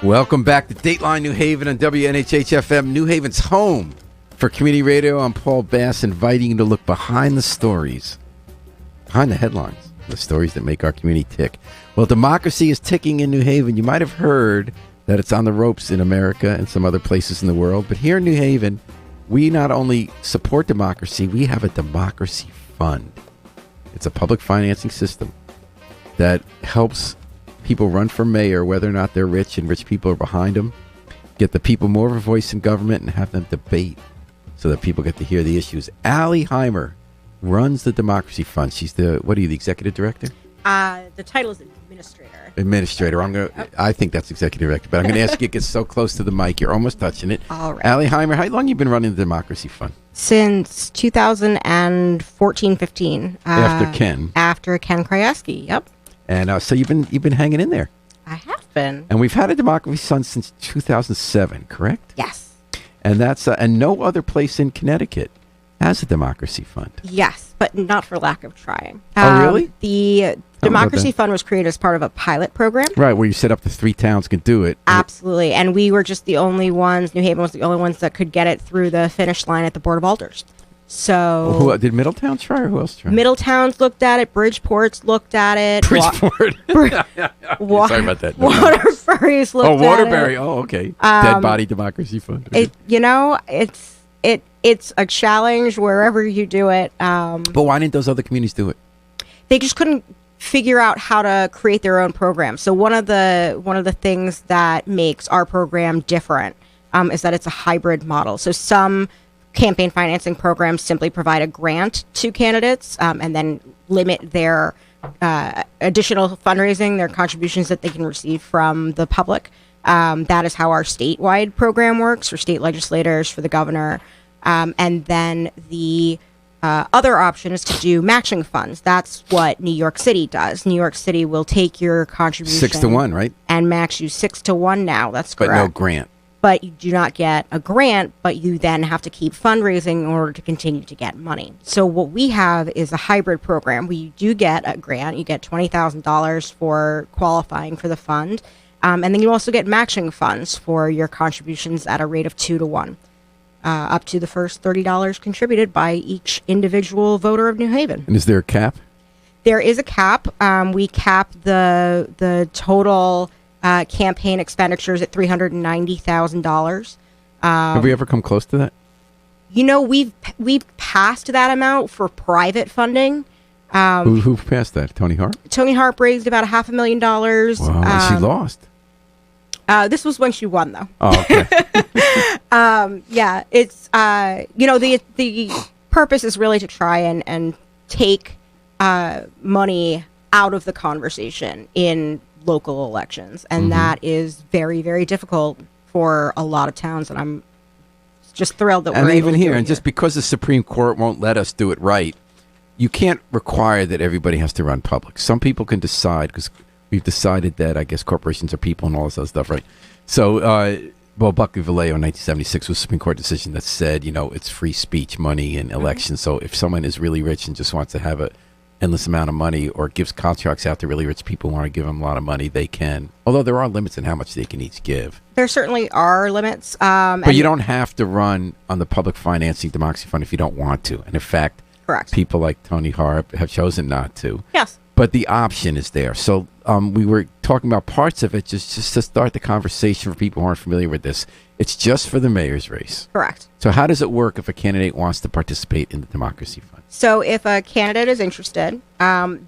Welcome back to Dateline New Haven on WNHH-FM, New Haven's home for community radio. I'm Paul Bass, inviting you to look behind the stories, behind the headlines, the stories that make our community tick. Well, democracy is ticking in New Haven. You might have heard that it's on the ropes in America and some other places in the world, but here in New Haven, we not only support democracy, we have a democracy fund. It's a public financing system that helps people run for mayor, whether or not they're rich and rich people are behind them, get the people more of a voice in government and have them debate so that people get to hear the issues. Heimer runs the Democracy Fund. She's the executive director? The title is administrator. Administrator. I think that's executive director, but I'm going to ask you to get so close to the mic. You're almost touching it. All right. Heimer, how long have you been running the Democracy Fund? Since 2014-15. After Ken Krajewski, yep. And so you've been hanging in there. I have been. And we've had a Democracy Fund since 2007, correct? Yes. And that's and no other place in Connecticut has a Democracy Fund. Yes, but not for lack of trying. Oh, really? The Democracy Fund was created as part of a pilot program. Right, where you set up the 3 towns can do it. Absolutely. And we were just the only ones, New Haven was the only ones that could get it through the finish line at the Board of Alders. So, who did Middletown try, or who else tried? Middletown's looked at it. Bridgeport's looked at it. Bridgeport. Sorry about that. Waterbury's looked at it. Waterbury. Oh, okay. Dead Body Democracy Fund. It's a challenge wherever you do it. But why didn't those other communities do it? They just couldn't figure out how to create their own program. So one of the things that makes our program different is that it's a hybrid model. So some campaign financing programs simply provide a grant to candidates and then limit their additional fundraising, their contributions that they can receive from the public. That is how our statewide program works for state legislators, for the governor. And then the other option is to do matching funds. That's what New York City does. New York City will take your contribution 6-1, right? And match you 6-1 now. That's correct. But no grant. But you do not get a grant, but you then have to keep fundraising in order to continue to get money. So what we have is a hybrid program where you do get a grant. You get $20,000 for qualifying for the fund. And then you also get matching funds for your contributions at a rate of 2-1, up to the first $30 contributed by each individual voter of New Haven. And is there a cap? There is a cap. We cap the total campaign expenditures at $390,000. Have we ever come close to that? We've passed that amount for private funding. Who passed that? Tony Hart? Tony Hart raised about $500,000. Wow, and she lost. This was when she won, though. Oh, okay. Yeah, it's the purpose is really to try and take money out of the conversation in local elections, and that is very, very difficult for a lot of towns, and I'm just thrilled that we're able to do it here. Just because the Supreme Court won't let us do it right, you can't require that everybody has to run public. Some people can decide, because we've decided that, I guess, corporations are people and all this other stuff, right? So, Buckley Vallejo in 1976 was a Supreme Court decision that said, it's free speech, money, and elections. So if someone is really rich and just wants to have a endless amount of money, or gives contracts out to really rich people who want to give them a lot of money, they can. Although there are limits in how much they can each give. There certainly are limits. But you don't have to run on the public financing Democracy Fund if you don't want to. And in fact, correct, people like Tony Hart have chosen not to. Yes. But the option is there. So we were talking about parts of it just to start the conversation for people who aren't familiar with this. It's just for the mayor's race. Correct. So how does it work if a candidate wants to participate in the Democracy Fund? So if a candidate is interested,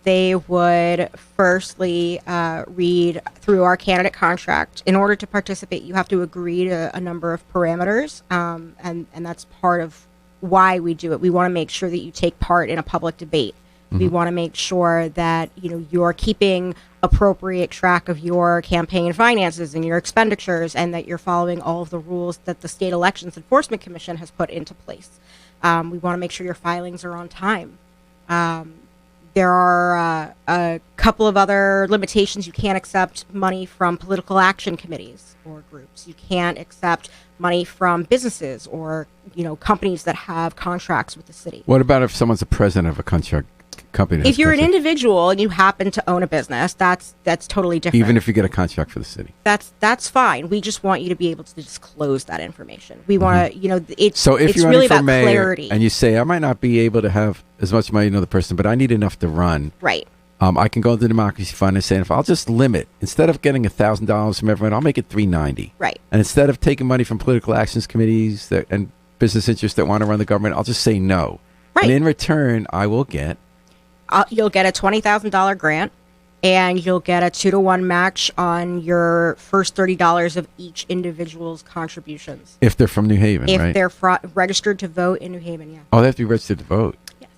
they would firstly read through our candidate contract. In order to participate, you have to agree to a number of parameters, and that's part of why we do it. We want to make sure that you take part in a public debate. We want to make sure that you're keeping appropriate track of your campaign finances and your expenditures, and that you're following all of the rules that the State Elections Enforcement Commission has put into place. We want to make sure your filings are on time. There are a couple of other limitations. You can't accept money from political action committees or groups. You can't accept money from businesses or companies that have contracts with the city. What about if someone's a president of a company. If you're an individual and you happen to own a business, that's totally different. Even if you get a contract for the city. That's fine. We just want you to be able to disclose that information. We want to, it's so if it's you're really running for about mayor clarity. and you say, I might not be able to have as much money as another person, but I need enough to run. Right. I can go to the Democracy Fund and say, if I'll just limit, instead of getting $1,000 from everyone, I'll make it $390. Right. And instead of taking money from political actions committees and business interests that want to run the government, I'll just say no. Right. And in return, I will get... you'll get a $20,000 grant, and you'll get a 2-to-1 match on your first $30 of each individual's contributions. If they're from New Haven, right? If they're registered to vote in New Haven, yeah. Oh, they have to be registered to vote. Yes.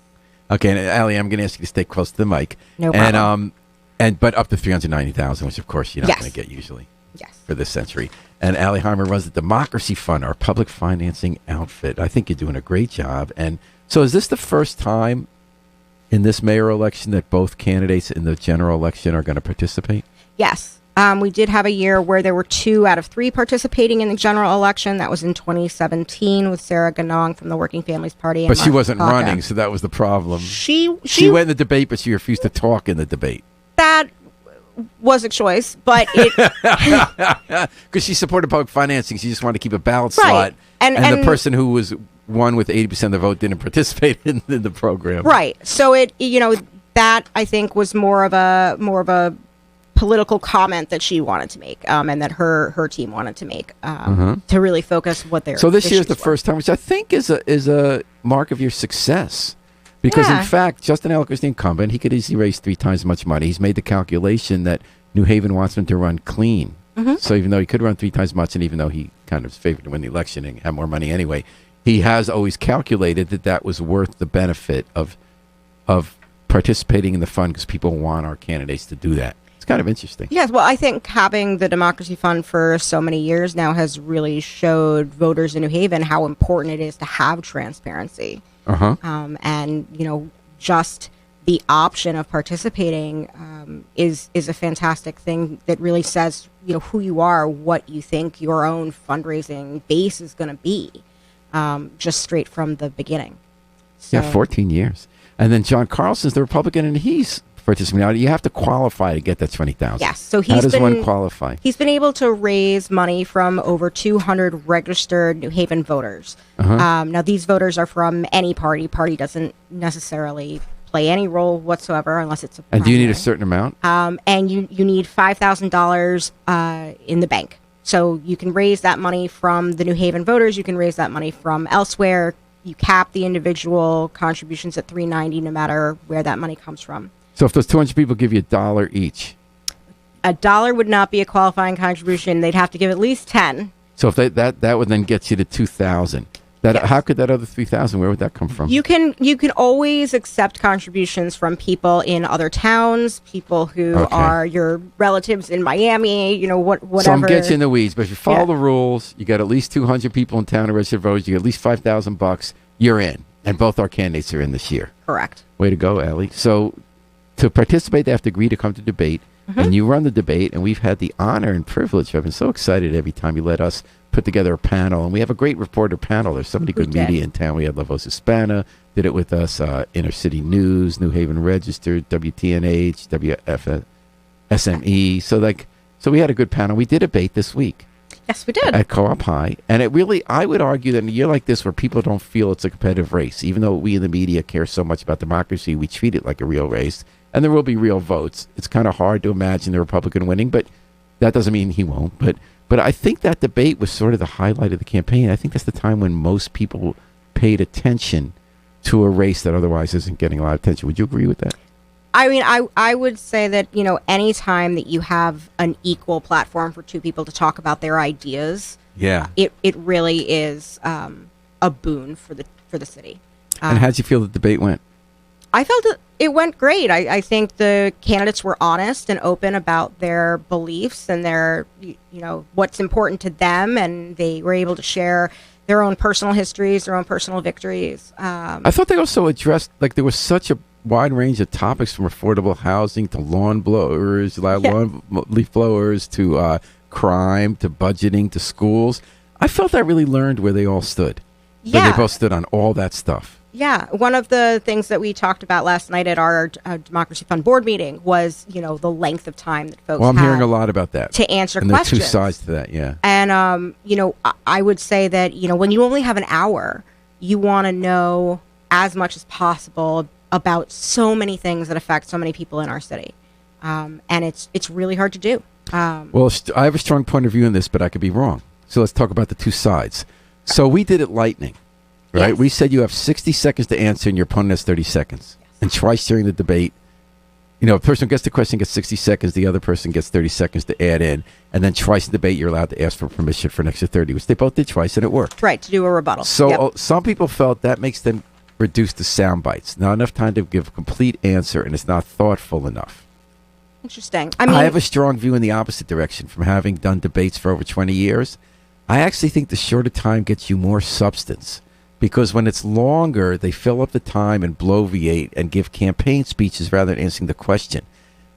Okay, and Allie, I'm going to ask you to stay close to the mic. No problem. But up to $390,000, which of course you're not going to get usually. Yes. For this century. And Allie Heimer runs the Democracy Fund, our public financing outfit. I think you're doing a great job. And so is this the first time in this mayor election that both candidates in the general election are going to participate? Yes. We did have a year where there were 2 out of 3 participating in the general election. That was in 2017 with Sarah Ganong from the Working Families Party. But she wasn't running, so that was the problem. She went in the debate, but she refused to talk in the debate. That was a choice, but it... Because she supported public financing. She just wanted to keep a ballot slot. And the person who was won with 80% of the vote didn't participate in the program. Right. So that I think was more of a political comment that she wanted to make, and that her team wanted to make, to really focus what they're. So this year's the first time, which I think is a mark of your success. Because, in fact, Justin Ellick is the incumbent. He could easily raise 3 times as much money. He's made the calculation that New Haven wants him to run clean. So even though he could run 3 times as much, and even though he kind of is favored to win the election and have more money anyway, he has always calculated that was worth the benefit of participating in the fund because people want our candidates to do that. It's kind of interesting. Yes, well, I think having the Democracy Fund for so many years now has really showed voters in New Haven how important it is to have transparency. And just the option of participating is a fantastic thing that really says who you are, what you think your own fundraising base is going to be, just straight from the beginning. So. Yeah, 14 years, and then John Carlson's the Republican, and he's participating. Now you have to qualify to get that $20,000. Yes, so how does one qualify? He's been able to raise money from over 200 registered New Haven voters. Now these voters are from any party. Party doesn't necessarily play any role whatsoever unless it's a primary. And do you need a certain amount? And you need $5,000 in the bank. So you can raise that money from the New Haven voters. You can raise that money from elsewhere. You cap the individual contributions at $390, no matter where that money comes from. So if those 200 people give you $1 each, $1 would not be a qualifying contribution. They'd have to give at least 10. So if that would then get you to $2,000. How could that other $3,000? Where would that come from? You can always accept contributions from people in other towns, people who are your relatives in Miami. Whatever. Some get you in the weeds, but if you follow the rules, you got at least 200 people in town to register voters. You get at least $5,000. You're in, and both our candidates are in this year. Correct. Way to go, Allie. So to participate, they have to agree to come to debate, and you run the debate, and we've had the honor and privilege. I've been so excited every time you let us put together a panel, and we have a great reporter panel. There's so many good media in town. We had La Voz Hispana, did it with us, Inner City News, New Haven Register, WTNH, WFSME. So we had a good panel. We did a debate this week. Yes, we did. At Co-op High. And it really, I would argue that in a year like this where people don't feel it's a competitive race, even though we in the media care so much about democracy, we treat it like a real race, and there will be real votes. It's kind of hard to imagine the Republican winning, but that doesn't mean he won't. But I think that debate was sort of the highlight of the campaign. I think that's the time when most people paid attention to a race that otherwise isn't getting a lot of attention. Would you agree with that? I mean, I would say that, any time that you have an equal platform for two people to talk about their ideas, it really is a boon for the city. And how'd you feel the debate went? I felt it went great. I think the candidates were honest and open about their beliefs and their, what's important to them, and they were able to share their own personal histories, their own personal victories. I thought they also addressed, there was such a wide range of topics from affordable housing to lawn blowers, lawn leaf blowers, to crime, to budgeting, to schools. I felt I really learned where they all stood. Yeah. They both stood on all that stuff. Yeah, one of the things that we talked about last night at our Democracy Fund board meeting was, the length of time that folks Well, I'm had hearing a lot about that. to answer and questions. And the two sides to that, yeah. And, I would say that, when you only have an hour, you want to know as much as possible about so many things that affect so many people in our city. And it's really hard to do. Well, I have a strong point of view on this, but I could be wrong. So let's talk about the two sides. So we did it lightning. Right? Yes. We said you have 60 seconds to answer and your opponent has 30 seconds. Yes. And twice during the debate, a person who gets the question gets 60 seconds, the other person gets 30 seconds to add in, and then twice in the debate you're allowed to ask for permission for an extra 30, which they both did twice, and it worked. Right, to do a rebuttal. So some people felt that makes them reduce the sound bites. Not enough time to give a complete answer, and it's not thoughtful enough. Interesting. I have a strong view in the opposite direction from having done debates for over 20 years. I actually think the shorter time gets you more substance. Because when it's longer, they fill up the time and bloviate and give campaign speeches rather than answering the question.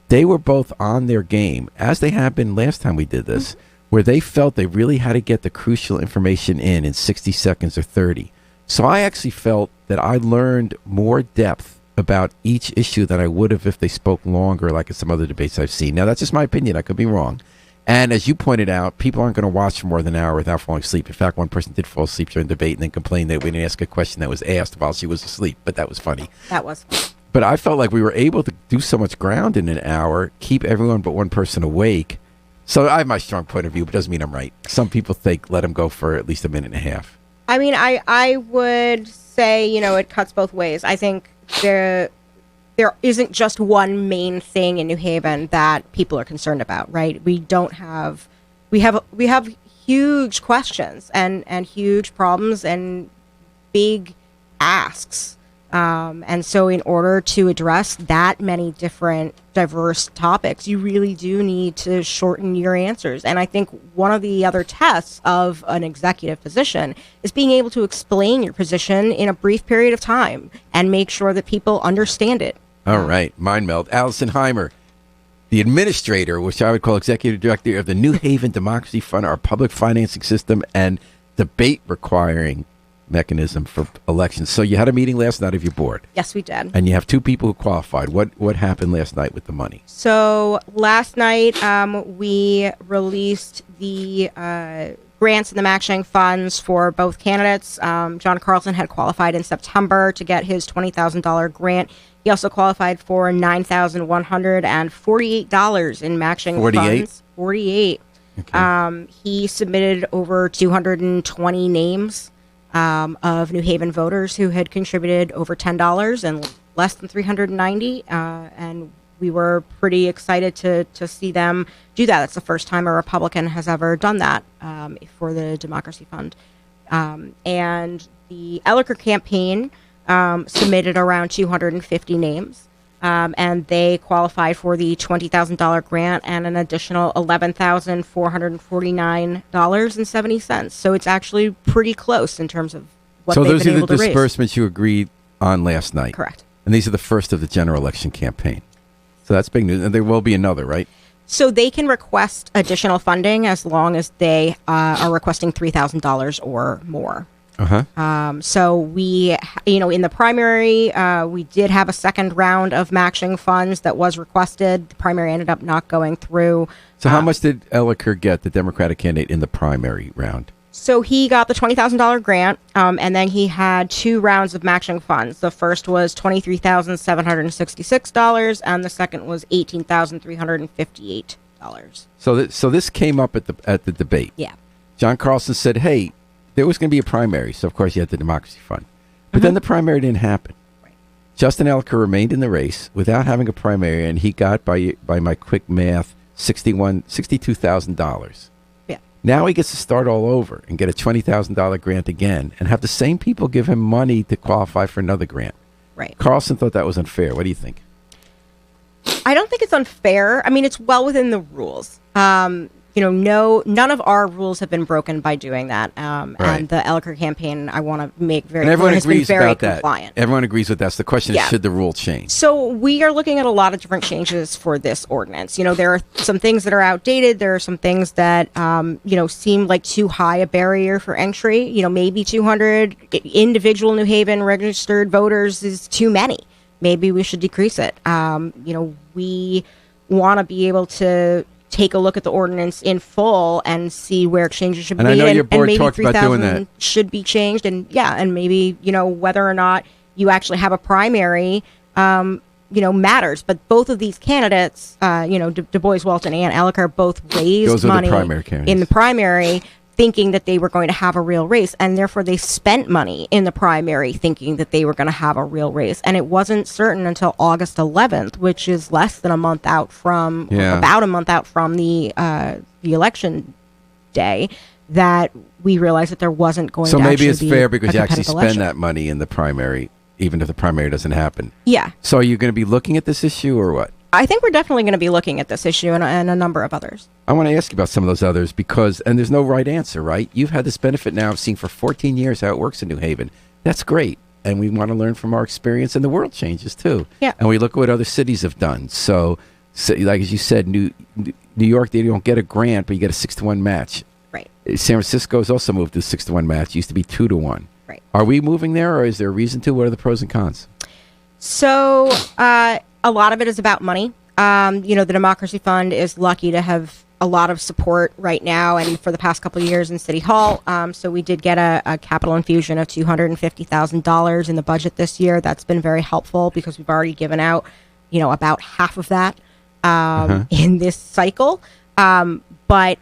They were both on their game, as they have been last time we did this, where they felt they really had to get the crucial information in 60 seconds or 30. So I actually felt that I learned more depth about each issue than I would have if they spoke longer, like in some other debates I've seen. Now, that's just my opinion. I could be wrong. And as you pointed out, people aren't going to watch for more than an hour without falling asleep. In fact, one person did fall asleep during the debate and then complained that we didn't ask a question that was asked while she was asleep. But that was funny. That was. But I felt like we were able to do so much ground in an hour, keep everyone but one person awake. So I have my strong point of view, but it doesn't mean I'm right. Some people think let them go for at least a minute and a half. I mean, I would say, it cuts both ways. I think there isn't just one main thing in New Haven that people are concerned about, right? We have huge questions and huge problems and big asks. And so in order to address that many different diverse topics, you really do need to shorten your answers. And I think one of the other tests of an executive position is being able to explain your position in a brief period of time and make sure that people understand it. All right. Mind meld. Alyson Heimer, the administrator, which I would call executive director of the New Haven Democracy Fund, our public financing system and debate requiring mechanism for elections. So you had a meeting last night of your board. Yes, we did. And you have two people who qualified. What happened last night with the money? So last night we released the grants and the matching funds for both candidates. John Carlson had qualified in September to get his $20,000 grant. He also qualified for $9,148 in matching 48? funds. 48. Okay. He submitted over 220 names of New Haven voters who had contributed over $10 and less than $390, and we were pretty excited to see them do that. That's the first time a Republican has ever done that for the Democracy Fund. And the Elliker campaign submitted around 250 names, and they qualified for the $20,000 grant and an additional $11,449.70. So it's actually pretty close in terms of what they've been able to raise. So those are the disbursements you agreed on last night? Correct. And these are the first of the general election campaign. So that's big news. And there will be another, right? So they can request additional funding as long as they are requesting $3,000 or more. So we, in the primary, we did have a second round of matching funds that was requested. The primary ended up not going through. So how much did Elliker get, the Democratic candidate, in the primary round? So he got the $20,000 grant, and then he had two rounds of matching funds. The first was $23,766, and the second was $18,358. So this came up at the debate. Yeah. John Carlson said, "Hey, there was going to be a primary, so of course you had the Democracy Fund, but then the primary didn't happen." Right. Justin Elliker remained in the race without having a primary, and he got by my quick math $62,000. Now he gets to start all over and get a $20,000 grant again and have the same people give him money to qualify for another grant. Right. Carlson thought that was unfair. What do you think? I don't think it's unfair. I mean, it's well within the rules. none of our rules have been broken by doing that. Right. And the Elliker campaign, I want to make very And everyone clear, has been agrees very about compliant. that. Everyone agrees with that. So the question is, should the rule change? So we are looking at a lot of different changes for this ordinance. There are some things that are outdated. There are some things that, seem like too high a barrier for entry. Maybe 200 individual New Haven registered voters is too many. Maybe we should decrease it. We want to be able to take a look at the ordinance in full and see where changes should be made. And I know your board maybe talked about doing that. should be changed. And maybe, whether or not you actually have a primary, matters. But both of these candidates, Du Bois, Walton, and Elliker both raised money in the primary thinking that they were going to have a real race, and therefore they spent money in the primary thinking that they were going to have a real race. And it wasn't certain until August 11th, which is less than a month out from, about a month out from the election day, that we realized that there wasn't going to actually be. So maybe it's fair because you actually spend election. that money in the primary, even if the primary doesn't happen. Yeah. So are you going to be looking at this issue or what? I think we're definitely going to be looking at this issue and a number of others. I want to ask you about some of those others and there's no right answer, right? You've had this benefit now of seeing for 14 years how it works in New Haven. That's great. And we want to learn from our experience, and the world changes too. Yeah. And we look at what other cities have done. So like as you said, New York, they don't get a grant, but you get a 6-to-1 match. Right. San Francisco's also moved to a 6-to-1 match. It used to be 2-to-1. Right. Are we moving there, or is there a reason to? What are the pros and cons? So a lot of it is about money. The Democracy Fund is lucky to have a lot of support right now and for the past couple of years in City Hall. So we did get a capital infusion of $250,000 in the budget this year. That's been very helpful because we've already given out, about half of that in this cycle. But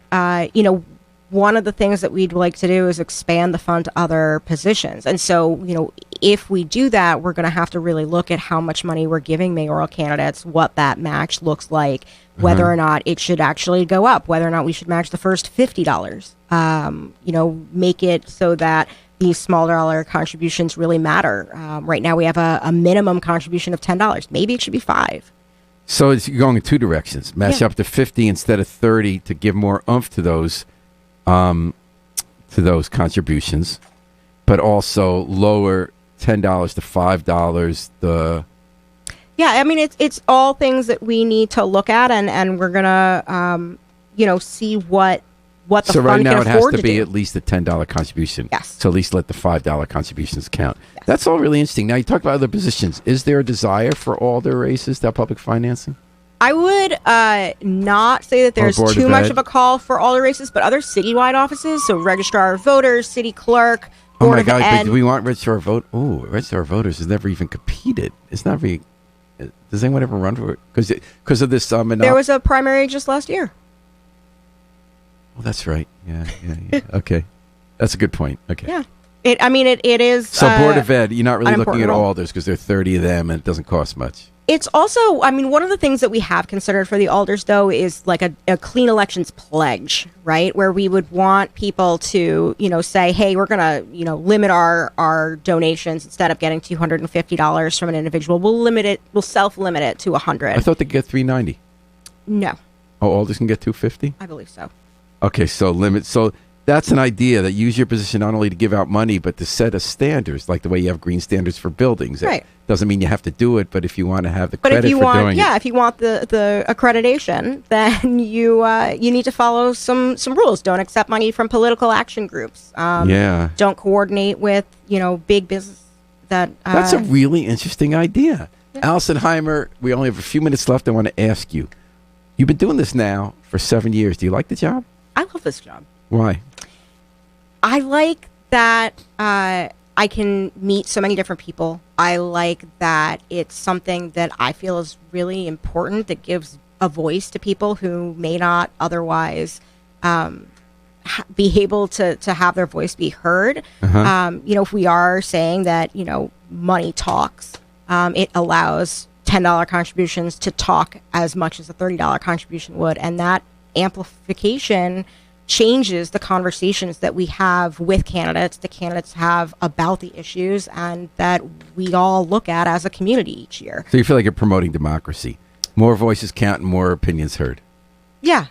one of the things that we'd like to do is expand the fund to other positions. And so, if we do that, we're going to have to really look at how much money we're giving mayoral candidates, what that match looks like, whether or not it should actually go up, whether or not we should match the first $50. Make it so that these small dollar contributions really matter. Right now we have a minimum contribution of $10. Maybe it should be $5. So it's going in two directions. Match up to 50 instead of 30 to give more oomph to those contributions, but also lower $10 to $5. It's all things that we need to look at, and we're gonna see what the so fund right now can it has afford to be do. at least a $10 contribution. Yes. So at least let the $5 contributions count. Yes. That's all really interesting. Now you talk about other positions. Is there a desire for all their races to have public financing? I would not say that there's too much of a call for all the races, but other citywide offices, so registrar of voters, city clerk, board of ed. But do we want registrar of voters? Oh, registrar of voters has never even competed. It's not very. Does anyone ever run for it? Because of this? There was a primary just last year. Oh, that's right. Yeah. Okay, that's a good point. Okay. Yeah. It is. So board of ed, you're not really looking at role. alders because there are 30 of them and it doesn't cost much. It's also, one of the things that we have considered for the alders, though, is like a clean elections pledge, right? Where we would want people to, say, hey, we're going to, limit our donations. Instead of getting $250 from an individual, we'll self-limit it to $100. I thought they get $390. No. Oh, alders can get $250? I believe so. Okay, so limit. So that's an idea that use your position not only to give out money, but to set a standards, like the way you have green standards for buildings. Right. It doesn't mean you have to do it, but if you want to have the credit for doing it. If you want the accreditation, then you need to follow some rules. Don't accept money from political action groups. Don't coordinate with, big business. That's a really interesting idea. Yeah. Alyson Heimer, we only have a few minutes left. I want to ask you, you've been doing this now for 7 years. Do you like the job? I love this job. Why? I like that I can meet so many different people. I like that it's something that I feel is really important, that gives a voice to people who may not otherwise be able to have their voice be heard. If we are saying that, money talks, it allows $10 contributions to talk as much as a $30 contribution would. And that amplification changes the conversations that we have with candidates, the candidates have about the issues, and that we all look at as a community each year. So you feel like you're promoting democracy. More voices count and more opinions heard. Yeah.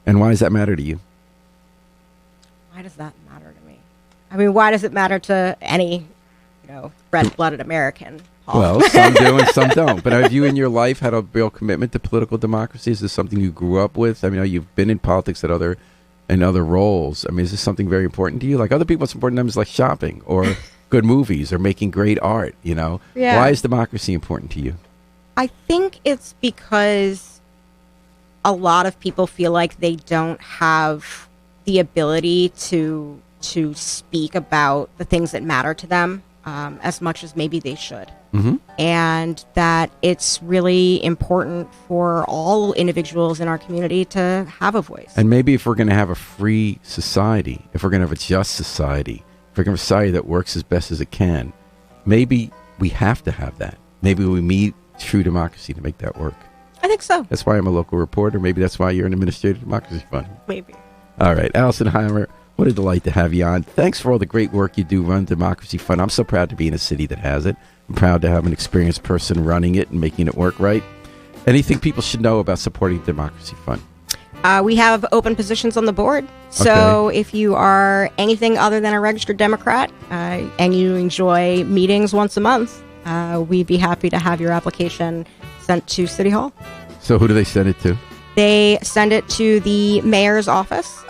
And why does that matter to you? Why does that matter to me? I mean, why does it matter to any, red-blooded American? Paul? Well, some do and some don't. But have you in your life had a real commitment to political democracy? Is this something you grew up with? I mean, you've been in politics in other roles. I mean, is this something very important to you? Like other people, what's important to them is like shopping or good movies or making great art, Yeah. Why is democracy important to you? I think it's because a lot of people feel like they don't have the ability to speak about the things that matter to them as much as maybe they should. Mm-hmm. And that it's really important for all individuals in our community to have a voice. And maybe if we're going to have a free society, if we're going to have a just society, if we're going to have a society that works as best as it can, maybe we have to have that. Maybe we need true democracy to make that work. I think so. That's why I'm a local reporter. Maybe that's why you're an administrative democracy fund. Maybe. All right. Alyson Heimer, what a delight to have you on. Thanks for all the great work you do run Democracy Fund. I'm so proud to be in a city that has it. I'm proud to have an experienced person running it and making it work right. Anything people should know about supporting Democracy Fund? We have open positions on the board. So if you are anything other than a registered Democrat and you enjoy meetings once a month, we'd be happy to have your application sent to City Hall. So who do they send it to? They send it to the mayor's office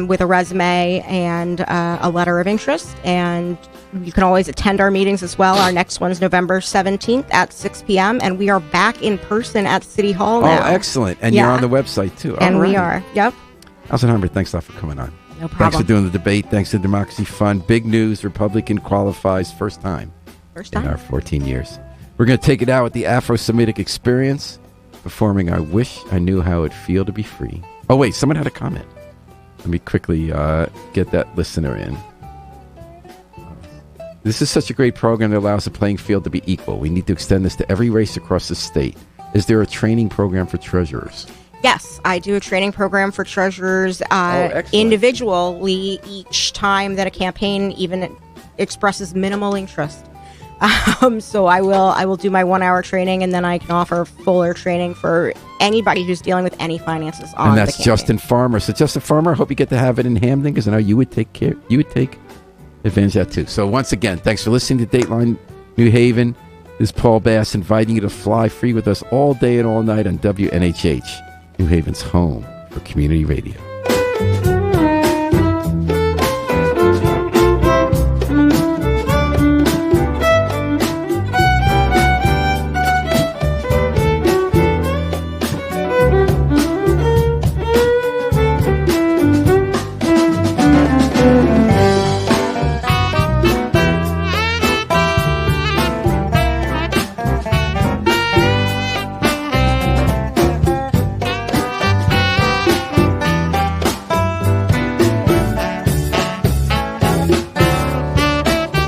with a resume and a letter of interest. And you can always attend our meetings as well. Our next one is November 17th at 6 p.m. And we are back in person at City Hall now. Oh, excellent. And you're on the website, too. And we are. Yep. Alyson Heimer, thanks a lot for coming on. No problem. Thanks for doing the debate. Thanks to Democracy Fund. Big news. Republican qualifies first time. In our 14 years. We're going to take it out with the Afro-Semitic Experience, performing I Wish I Knew How It'd Feel to Be Free. Oh, wait, someone had a comment. Let me quickly get that listener in. This is such a great program that allows the playing field to be equal. We need to extend this to every race across the state. Is there a training program for treasurers? Yes, I do a training program for treasurers individually each time that a campaign even expresses minimal interest. So I will do my 1 hour training, and then I can offer fuller training for anybody who's dealing with any finances on. And that's Justin Farmer. So Justin Farmer, I hope you get to have it in Hamden, because I know you would take advantage of that too. So once again, thanks for listening to Dateline New Haven. This is Paul Bass inviting you to fly free with us all day and all night on WNHH, New Haven's home for community radio.